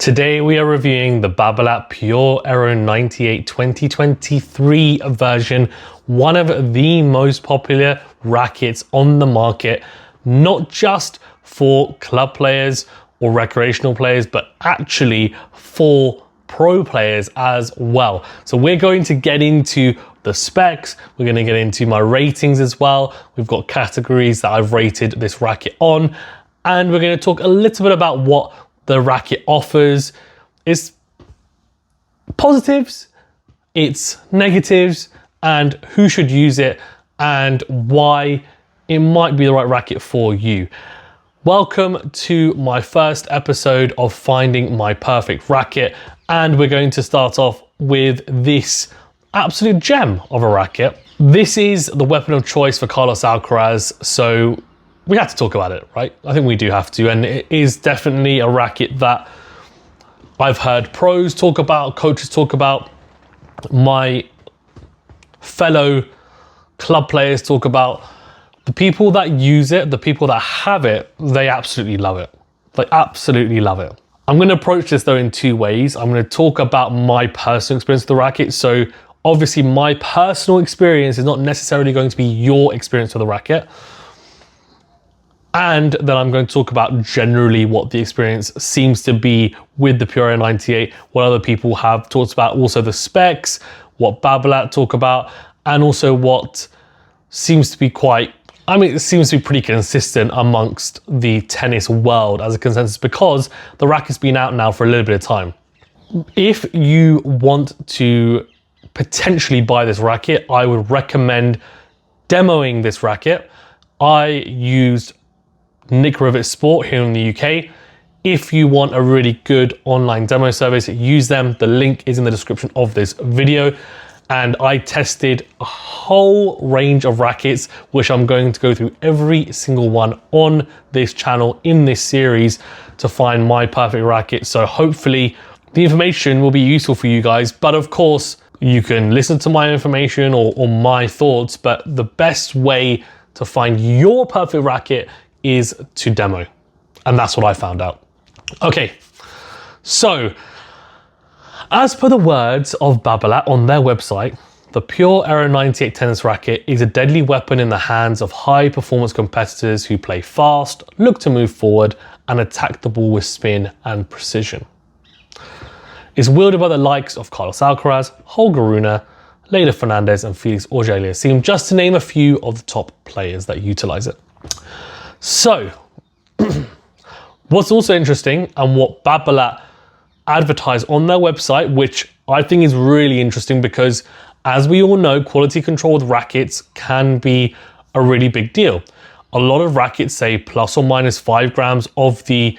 Today we are reviewing the Babolat Pure Aero 98 2023 version, one of the most popular rackets on the market, not just for club players or recreational players, but actually for pro players as well. So we're going to get into the specs, we're going to get into my ratings as well. We've got categories that I've rated this racket on, and we're going to talk a little bit about what the racket offers, its positives, its negatives, and who should use it and why it might be the right racket for you. Welcome to my first episode of finding my perfect racket, and we're going to start off with this absolute gem of a racket. This is the weapon of choice for Carlos Alcaraz, so we have to talk about it, right? I think we do have to, and it is definitely a racket that I've heard pros talk about, coaches talk about, my fellow club players talk about. The people that use it, the people that have it, they absolutely love it. They absolutely love it. I'm going to approach this though in two ways. I'm going to talk about my personal experience with the racket. So obviously my personal experience is not necessarily going to be your experience with the racket. And then I'm going to talk about generally what the experience seems to be with the Pure Aero 98, what other people have talked about, also the specs, what Babolat talk about, and also what seems to be it seems to be pretty consistent amongst the tennis world as a consensus, because the racket's been out now for a little bit of time. If you want to potentially buy this racket, I would recommend demoing this racket. I used Nick Rivet Sport here in the UK. If you want a really good online demo service, use them. The link is in the description of this video. And I tested a whole range of rackets, which I'm going to go through every single one on this channel in this series to find my perfect racket. So hopefully the information will be useful for you guys. But of course, you can listen to my information or my thoughts, but the best way to find your perfect racket is to demo. And that's what I found out. Okay, so as per the words of Babolat on their website, the Pure Aero 98 tennis racket is a deadly weapon in the hands of high performance competitors who play fast, look to move forward, and attack the ball with spin and precision. It's wielded by the likes of Carlos Alcaraz, Holger Rune, Leylah Fernandez, and Felix Auger-Aliassime, just to name a few of the top players that utilize it. So, what's also interesting, and what Babolat advertise on their website, which I think is really interesting, because as we all know, quality control with rackets can be a really big deal. A lot of rackets say plus or minus 5 grams of the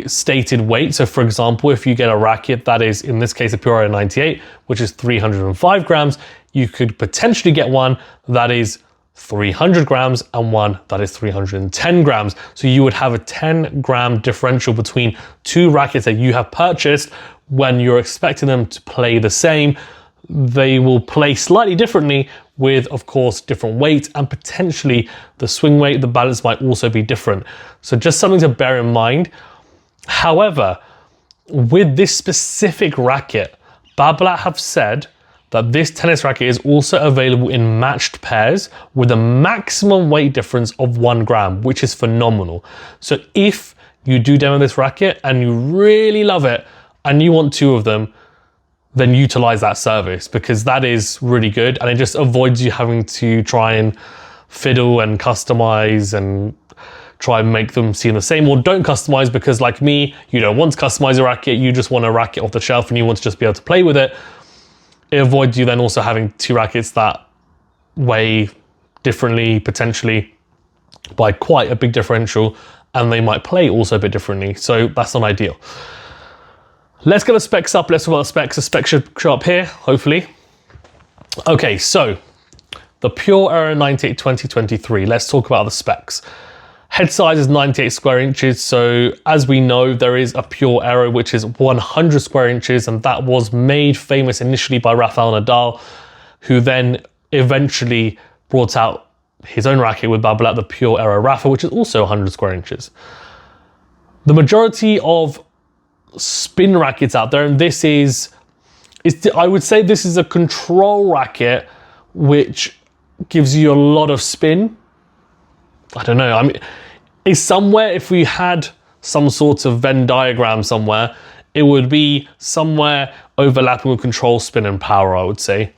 stated weight. So for example, if you get a racket that is, in this case, a Pure Aero 98, which is 305 grams, you could potentially get one that is 300 grams and one that is 310 grams. So you would have a 10-gram differential between two rackets that you have purchased. When you're expecting them to play the same, they will play slightly differently with, of course, different weight, and potentially the swing weight, the balance might also be different. So just something to bear in mind. However, with this specific racket, Babolat have said that this tennis racket is also available in matched pairs with a maximum weight difference of 1 gram, which is phenomenal. So if you do demo this racket and you really love it and you want 2 of them, then utilize that service, because that is really good, and it just avoids you having to try and fiddle and customize and try and make them seem the same. Or don't customize, because like me, you don't want to customize a racket, you just want a racket off the shelf and you want to just be able to play with it. It avoids you then also having 2 rackets that weigh differently, potentially by quite a big differential, and they might play also a bit differently. So that's not ideal. Let's get the specs up. Let's talk about the specs. The specs should show up here, hopefully. Okay, so the Pure Aero 98 2023. Let's talk about the specs. Head size is 98 square inches. So as we know, there is a Pure Aero, which is 100 square inches. And that was made famous initially by Rafael Nadal, who then eventually brought out his own racket with Babolat, the Pure Aero Rafa, which is also 100 square inches. The majority of spin rackets out there, and I would say this is a control racket which gives you a lot of spin. I don't know. I mean, it's somewhere, if we had some sort of Venn diagram somewhere, it would be somewhere overlapping with control, spin, and power, I would say.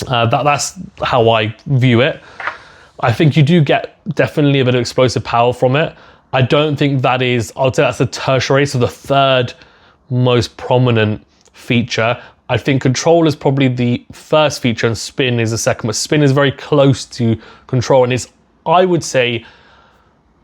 That's how I view it. I think you do get definitely a bit of explosive power from it. I don't think that is, I would say that's the tertiary, so the third most prominent feature. I think control is probably the first feature and spin is the second, but spin is very close to control and is, I would say,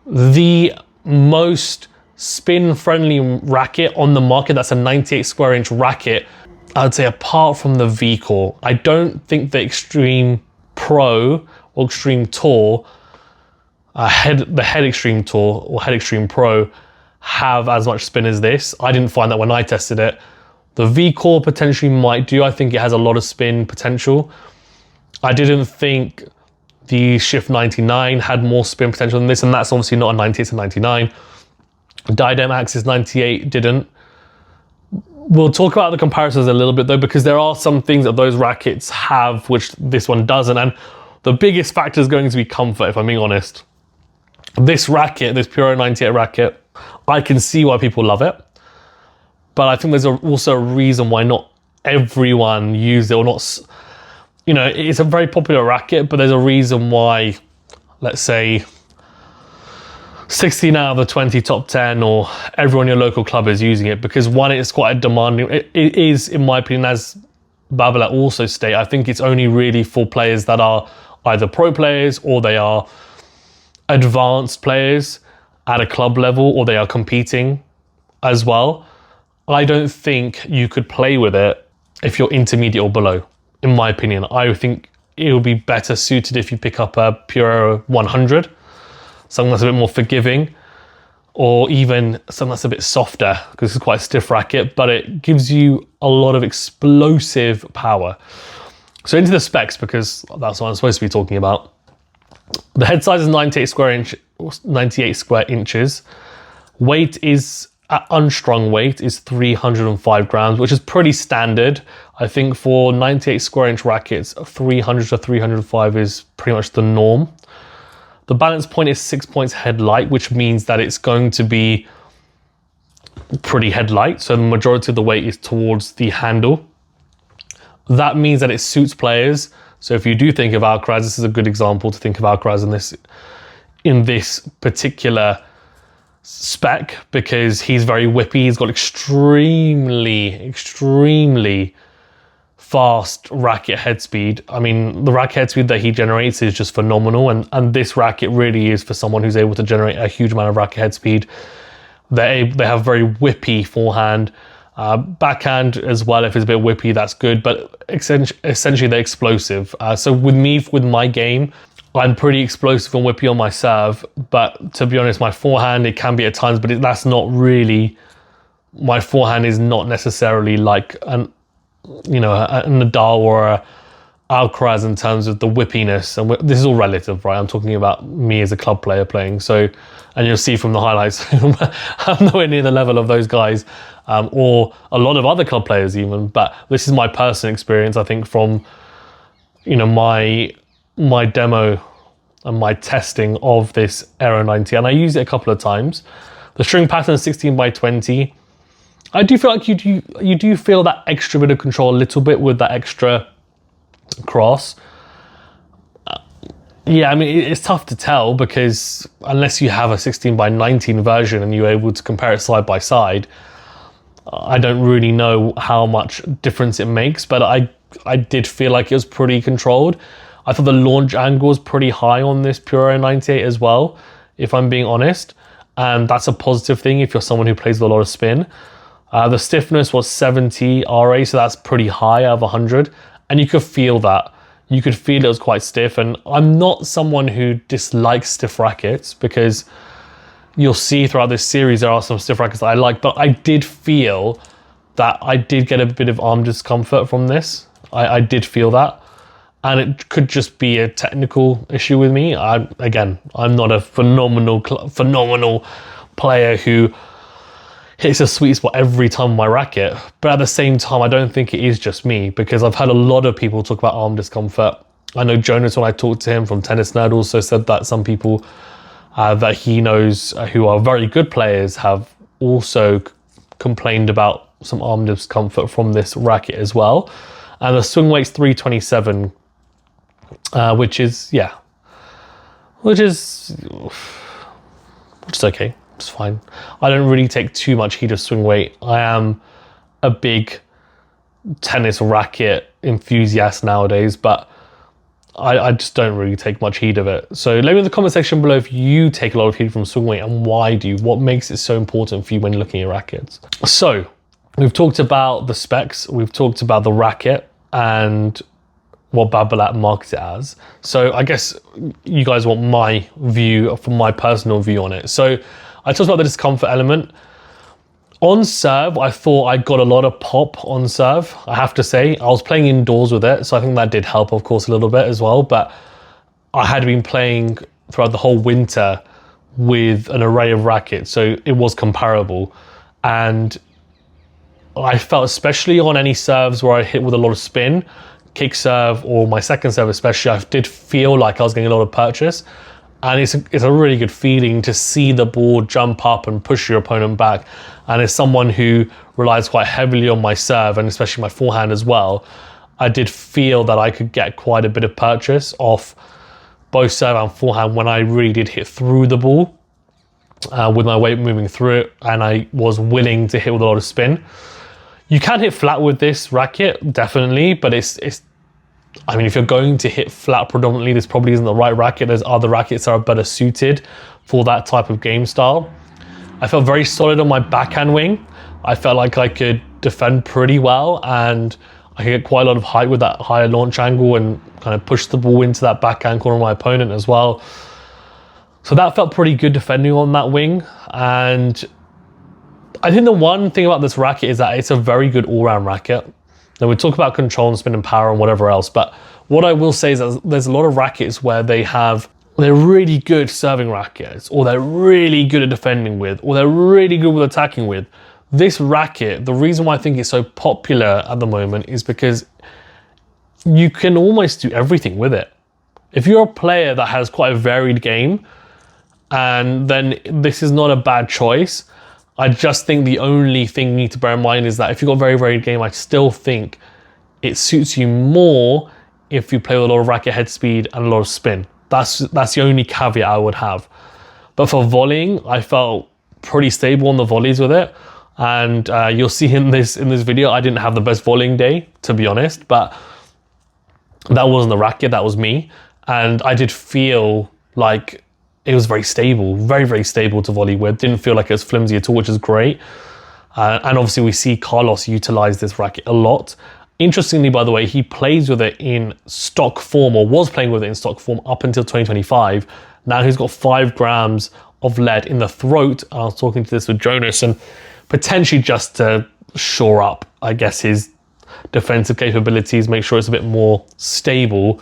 the most spin-friendly racket on the market. That's a 98 square inch racket, I'd say, apart from the V-Core. I don't think the Extreme Pro or Extreme Tour, the Head Extreme Tour or Head Extreme Pro have as much spin as this. I didn't find that when I tested it. The V-Core potentially might do. I think it has a lot of spin potential. I didn't think the Shift 99 had more spin potential than this, and that's obviously not a 98, it's a 99. Diadem Axis 98 didn't. We'll talk about the comparisons a little bit though, because there are some things that those rackets have which this one doesn't, and the biggest factor is going to be comfort, if I'm being honest. This racket, this Pure Aero 98 racket, I can see why people love it, but I think there's also a reason why not everyone used it, or not, you know, it's a very popular racket, but there's a reason why, let's say, 16 out of the 20 top 10 or everyone in your local club is using it, because one, it's quite a demanding, it is, in my opinion, as Babolat also state, I think it's only really for players that are either pro players or they are advanced players at a club level, or they are competing as well. I don't think you could play with it if you're intermediate or below, in my opinion. I think it would be better suited if you pick up a Pure Aero 100, something that's a bit more forgiving, or even something that's a bit softer, because it's quite a stiff racket, but it gives you a lot of explosive power. So into the specs, because that's what I'm supposed to be talking about. The head size is 98 square inches. Weight is, unstrung weight is 305 grams, which is pretty standard. I think for 98 square inch rackets, 300 to 305 is pretty much the norm. The balance point is 6 points head light, which means that it's going to be pretty head light. So the majority of the weight is towards the handle. That means that it suits players. So if you do think of Alcaraz, this is a good example to think of Alcaraz in this particular spec, because he's very whippy. He's got extremely fast racket head speed. I mean, the racket head speed that he generates is just phenomenal, and this racket really is for someone who's able to generate a huge amount of racket head speed. They have very whippy forehand, backhand as well. If it's a bit whippy, that's good, but essentially they're explosive. So with my game, I'm pretty explosive and whippy on my serve, but to be honest, my forehand, it can be at times, but that's not really, my forehand is not necessarily like a Nadal or a Alcaraz in terms of the whippiness. And this is all relative, right? I'm talking about me as a club player playing. So, and you'll see from the highlights, I'm nowhere near the level of those guys, or a lot of other club players even, but this is my personal experience, I think, from, my demo and my testing of this Aero 90, and I used it a couple of times. The string pattern is 16 by 20. I do feel like you do feel that extra bit of control a little bit with that extra cross. Yeah, I mean, it's tough to tell, because unless you have a 16 by 19 version and you're able to compare it side by side, I don't really know how much difference it makes, but I did feel like it was pretty controlled. I thought the launch angle was pretty high on this Pure Aero 98 as well, if I'm being honest. And that's a positive thing if you're someone who plays with a lot of spin. The stiffness was 70 RA, so that's pretty high out of 100. And you could feel that. You could feel it was quite stiff. And I'm not someone who dislikes stiff rackets, because you'll see throughout this series there are some stiff rackets that I like, but I did feel that I did get a bit of arm discomfort from this. I did feel that. And it could just be a technical issue with me. I'm not a phenomenal player who hits a sweet spot every time on my racket. But at the same time, I don't think it is just me, because I've had a lot of people talk about arm discomfort. I know Jonas, when I talked to him from Tennis Nerd, also said that some people that he knows who are very good players have also complained about some arm discomfort from this racket as well. And the swing weight's 327, which is okay. It's fine. I don't really take too much heat of swing weight. I am a big tennis racket enthusiast nowadays, but I just don't really take much heat of it. So let me know in the comment section below if you take a lot of heat from swing weight, and why do you? What makes it so important for you when looking at rackets? So we've talked about the specs, we've talked about the racket and what Babolat markets it as. So I guess you guys want my view, from my personal view on it. So I talked about the discomfort element. On serve, I thought I got a lot of pop on serve, I have to say. I was playing indoors with it, so I think that did help, of course, a little bit as well. But I had been playing throughout the whole winter with an array of rackets, so it was comparable. And I felt, especially on any serves where I hit with a lot of spin, kick serve or my second serve especially, I did feel like I was getting a lot of purchase. And it's a really good feeling to see the ball jump up and push your opponent back. And as someone who relies quite heavily on my serve, and especially my forehand as well, I did feel that I could get quite a bit of purchase off both serve and forehand when I really did hit through the ball with my weight moving through it, and I was willing to hit with a lot of spin. You can hit flat with this racket, definitely, but I mean, if you're going to hit flat predominantly, this probably isn't the right racket. There's other rackets that are better suited for that type of game style. I felt very solid on my backhand wing. I felt like I could defend pretty well, and I could get quite a lot of height with that higher launch angle and kind of push the ball into that backhand corner of my opponent as well. So that felt pretty good defending on that wing. And I think the one thing about this racket is that it's a very good all-round racket. Now, we talk about control and spin and power and whatever else, but what I will say is that there's a lot of rackets where they're really good serving rackets, or they're really good at defending with, or they're really good with attacking with. This racket, the reason why I think it's so popular at the moment is because you can almost do everything with it. If you're a player that has quite a varied game, and then this is not a bad choice. I just think the only thing you need to bear in mind is that if you've got a very varied game, I still think it suits you more if you play with a lot of racket head speed and a lot of spin. That's the only caveat I would have. But for volleying, I felt pretty stable on the volleys with it. And you'll see in this video, I didn't have the best volleying day, to be honest, but that wasn't the racket, that was me. And I did feel like it was very stable, very, very stable to volley with. Didn't feel like it was flimsy at all, which is great. And obviously we see Carlos utilize this racket a lot. Interestingly, by the way, he plays with it in stock form, or was playing with it in stock form up until 2025. Now he's got 5 grams of lead in the throat. I was talking to this with Jonas, and potentially just to shore up, I guess, his defensive capabilities, make sure it's a bit more stable.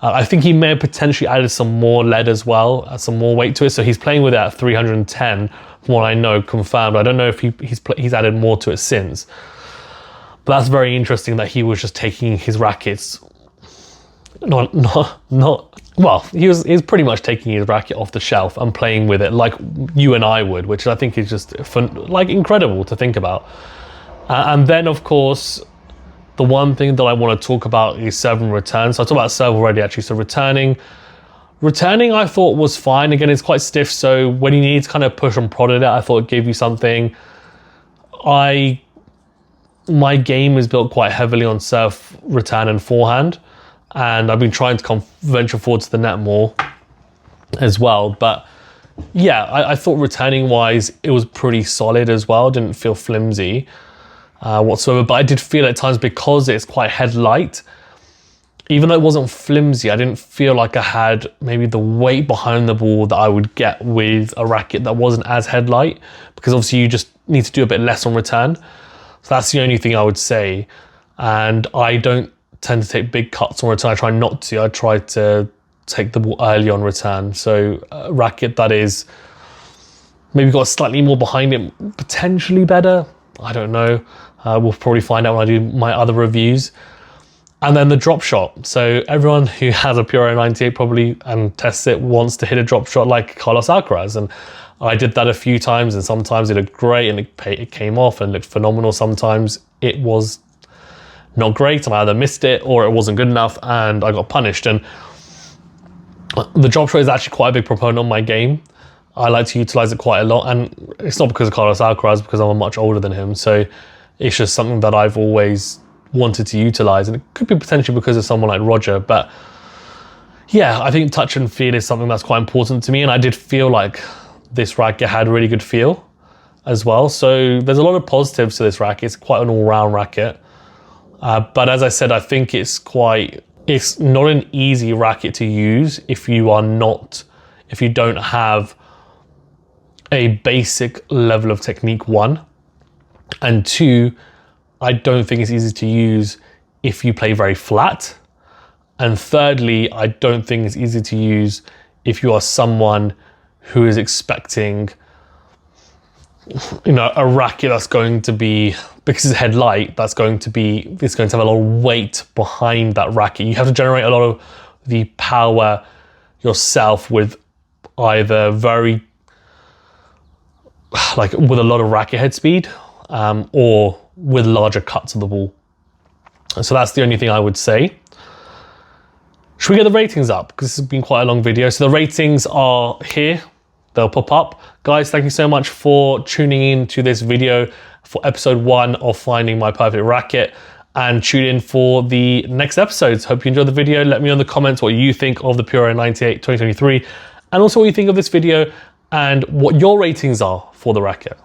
I think he may have potentially added some more lead as well, some more weight to it. So he's playing with it at 310, from what I know, confirmed. I don't know if he's added more to it since. But that's very interesting that he was just taking his rackets, well, he was pretty much taking his racket off the shelf and playing with it like you and I would, which I think is just like incredible to think about. And then, of course, the one thing that I want to talk about is serve and return. So I talked about serve already, actually. So returning I thought was fine. Again, it's quite stiff. So when you need to kind of push and prod at it, I thought it gave you something. My game is built quite heavily on serve, return and forehand. And I've been trying to venture forward to the net more as well. But yeah, I thought returning wise, it was pretty solid as well. Didn't feel flimsy whatsoever. But I did feel at times, because it's quite head light, even though it wasn't flimsy, I didn't feel like I had maybe the weight behind the ball that I would get with a racket that wasn't as head light, because obviously you just need to do a bit less on return. So that's the only thing I would say. And I don't tend to take big cuts on return. I try not to. I try to take the ball early on return. So a racket that is maybe got slightly more behind it, potentially better. I don't know. We'll probably find out when I do my other reviews. And then the drop shot. So everyone who has a Pure Aero 98 probably and tests it wants to hit a drop shot like Carlos Alcaraz. And I did that a few times, and sometimes it looked great and it came off and looked phenomenal. Sometimes it was not great and I either missed it or it wasn't good enough and I got punished. And the drop shot is actually quite a big proponent of my game. I like to utilize it quite a lot, and it's not because of Carlos Alcaraz, because I'm much older than him. So it's just something that I've always wanted to utilize, and it could be potentially because of someone like Roger. But yeah, I think touch and feel is something that's quite important to me, and I did feel like this racket had really good feel as well. So there's a lot of positives to this racket. It's quite an all-round racket. But as I said, I think it's not an easy racket to use if you don't have a basic level of technique, one. And two, I don't think it's easy to use if you play very flat. And thirdly, I don't think it's easy to use if you are someone who is expecting, a racket that's going to be, because it's head light, it's going to have a lot of weight behind that racket. You have to generate a lot of the power yourself with either with a lot of racket head speed, or with larger cuts of the ball. So that's the only thing I would say. Should we get the ratings up? Because this has been quite a long video. So the ratings are here. They'll pop up. Guys, thank you so much for tuning in to this video for episode 1 of Finding My Perfect Racket. And tune in for the next episodes. Hope you enjoyed the video. Let me know in the comments what you think of the Pure Aero 98 2023. And also what you think of this video and what your ratings are for the racket.